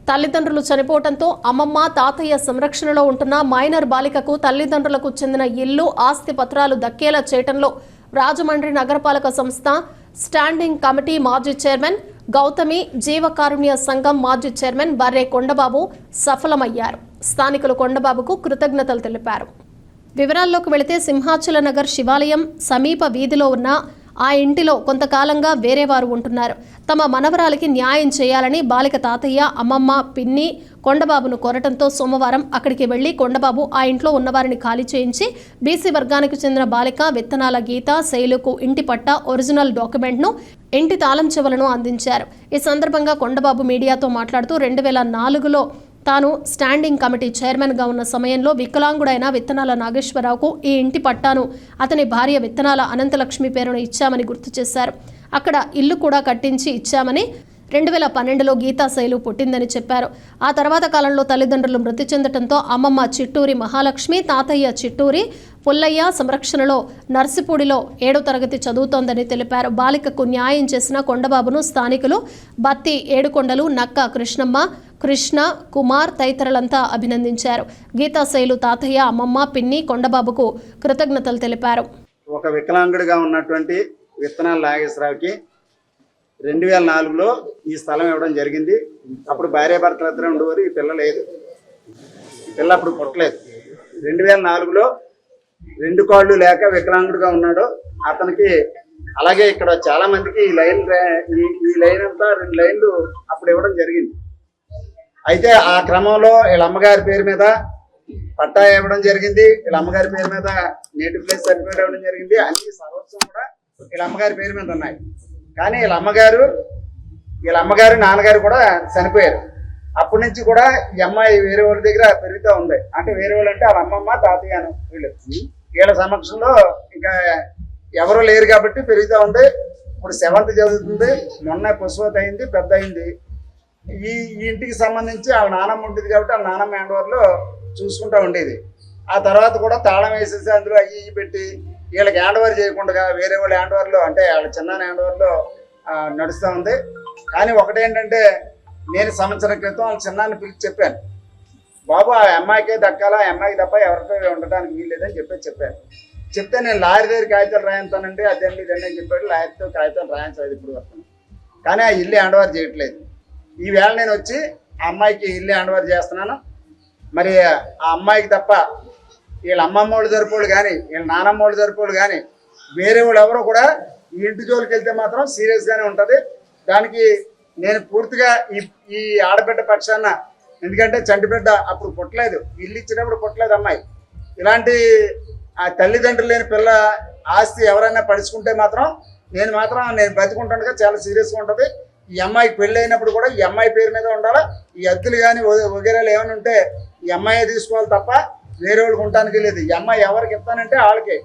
తల్లిదండ్రులు చనిపోవడంతో అమ్మమ్మ తాతయ్య సంరక్షణలో ఉంటున్న మైనర్ బాలికకు తల్లిదండ్రులకు చెందిన ఇల్లు ఆస్తి పత్రాలు దక్కేలా చేయటంలో రాజమండ్రి నగరపాలక సంస్థ స్టాండింగ్ కమిటీ మాజీ చైర్మన్ గౌతమి, జీవకారుణ్య సంఘం మాజీ చైర్మన్ బర్రే కొండబాబు సఫలమయ్యారు. స్థానికులు కొండబాబుకు కృతజ్ఞతలు తెలిపారు. వివరాల్లోకి వెళితే సింహాచల నగర్ శివాలయం సమీప వీధిలో ఉన్న ఆ ఇంటిలో కొంతకాలంగా వేరే వారు ఉంటున్నారు. తమ మనవరాలికి న్యాయం చేయాలని బాలిక తాతయ్య, అమ్మమ్మ, పిన్ని కొండబాబును కోరటంతో సోమవారం అక్కడికి వెళ్లి కొండబాబు ఆ ఇంట్లో ఉన్నవారిని ఖాళీ చేయించి బీసీ వర్గానికి చెందిన బాలిక విత్తనాల గీత శైలుకు ఇంటి పట్టా, ఒరిజినల్ డాక్యుమెంట్ను, ఇంటి తాళం చెవులను అందించారు. ఈ సందర్భంగా కొండబాబు మీడియాతో మాట్లాడుతూ 2004లో తాను స్టాండింగ్ కమిటీ చైర్మన్గా ఉన్న సమయంలో వికలాంగుడైన విత్తనాల నాగేశ్వరరావుకు ఈ ఇంటి పట్టాను అతని భార్య విత్తనాల అనంతలక్ష్మి పేరును ఇచ్చామని గుర్తు చేశారు. అక్కడ ఇల్లు కూడా కట్టించి ఇచ్చామని 2012లో గీతా శైలు పుట్టిందని చెప్పారు. ఆ తర్వాత కాలంలో తల్లిదండ్రులు మృతి చెందడంతో అమ్మమ్మ చిట్టూరి మహాలక్ష్మి, తాతయ్య చిట్టూరి పుల్లయ్య సంరక్షణలో నర్సిపూడిలో 7వ తరగతి చదువుతోందని తెలిపారు. బాలికకు న్యాయం చేసిన కొండబాబును స్థానికులు బత్తి ఏడుకొండలు, నక్క కృష్ణమ్మ, కృష్ణ కుమార్ తదితరులంతా అభినందించారు. గీతా శైలు తాతయ్య, అమ్మమ్మ, పిన్ని కొండబాబుకు కృతజ్ఞతలు తెలిపారు. ఒక వికలాంగుడిగా ఉన్నటువంటి విత్తనాల నాగేశ్వరరావుకి 2004లో ఈ స్థలం ఇవ్వడం జరిగింది. అప్పుడు భార్యాభర్తలు ఇద్దరు ఉండేవారు. ఈ పిల్ల లేదు, ఈ పిల్ల అప్పుడు పుట్టలేదు. 2004లో 2 కాళ్ళు లేక వికలాంగుడిగా ఉన్నాడు అతనికి. అలాగే ఇక్కడ చాలా మందికి ఈ లైన్ అంతా 2 లైన్లు అప్పుడు ఇవ్వడం జరిగింది. అయితే ఆ క్రమంలో వీళ్ళ అమ్మగారి పేరు మీద పట్టా ఇవ్వడం జరిగింది, వీళ్ళ అమ్మగారి పేరు మీద నేటివ్ ప్లేస్ సర్టిఫికేట్ ఇవ్వడం జరిగింది. అన్ని సర్వస్వం కూడా వీళ్ళ అమ్మగారి పేరు మీద ఉన్నాయి. కానీ వీళ్ళ అమ్మగారు నాన్నగారు కూడా చనిపోయారు. అప్పటి నుంచి కూడా ఈ అమ్మాయి వేరే వాళ్ళ దగ్గర పెరుగుతూ ఉంది. అంటే వేరే వాళ్ళు అంటే వాళ్ళ అమ్మమ్మ, తాతయ్యను వీళ్ళ సమక్షంలో ఇంకా ఎవరు లేరు కాబట్టి పెరుగుతూ ఉంది. ఇప్పుడు 7th చదువుతుంది. మొన్న పశువతి అయింది, పెద్ద అయింది. ఈ ఇంటికి సంబంధించి వాళ్ళ నానమ్మ ఉంటుంది కాబట్టి వాళ్ళ నానమ్మ హ్యాండ్ఓవర్లో చూసుకుంటూ ఉండేది. ఆ తర్వాత కూడా తాళం వేసేసి అందులో అయ్యి పెట్టి వీళ్ళకి హ్యాండ్ఓవర్ చేయకుండా వేరే వాళ్ళ హ్యాండ్ఓవర్లో, అంటే వాళ్ళ చిన్న హ్యాండ్ఓవర్లో నడుస్తూ ఉంది. కానీ ఒకటేంటంటే, నేను సంవత్సరం క్రితం వాళ్ళ చిన్నాన్ని పిలిచి చెప్పాను, బాబు ఆ అమ్మాయికే దక్కాలా, ఆ అమ్మాయికి తప్ప ఎవరితో ఉండటానికి వీల్లేదని చెప్పాను. చెప్తే నేను లారీ దగ్గర కాగితాలు రాయించానండి, అదండి ఇదండి అని చెప్పాడు. లారీతో కాగితాలు రాయించలేదు ఇప్పుడు వరకు. కానీ ఆ ఇల్లు హ్యాండ్ఓవర్ చేయట్లేదు. ఈవేళ నేను వచ్చి ఆ అమ్మాయికి ఇల్లు హ్యాండ్ఓవర్ చేస్తున్నాను. మరి ఆ అమ్మాయికి తప్ప వీళ్ళ అమ్మమ్మ వాళ్ళు జరిపోళ్ళు కానీ, వీళ్ళ నానమ్మ వాళ్ళు జరిపోళ్ళు కానీ వేరే వాళ్ళు ఎవరో కూడా ఈ ఇంటి జోలికి వెళ్తే మాత్రం సీరియస్గానే ఉంటుంది. దానికి నేను పూర్తిగా ఈ ఆడబిడ్డ పక్షాన, ఎందుకంటే చంటిబిడ్డ అప్పుడు పుట్టలేదు, ఇల్లు ఇచ్చినప్పుడు పుట్టలేదు అమ్మాయి. ఇలాంటి ఆ తల్లిదండ్రులు లేని పిల్ల ఆస్తి ఎవరైనా పడుచుకుంటే మాత్రం నేను బతికుంటానుగా చాలా సీరియస్గా ఉంటుంది. ఈ అమ్మాయికి పెళ్ళి అయినప్పుడు కూడా ఈ అమ్మాయి పేరు మీద ఉండాలా. ఈ అద్దెలు కానీ వగేరాలు ఏమైనా ఉంటే ఈ అమ్మాయి తీసుకోవాలి తప్ప వేరే వాళ్ళకి ఉండటానికి లేదు. ఈ అమ్మాయి ఎవరికి ఇస్తానంటే వాళ్ళకే.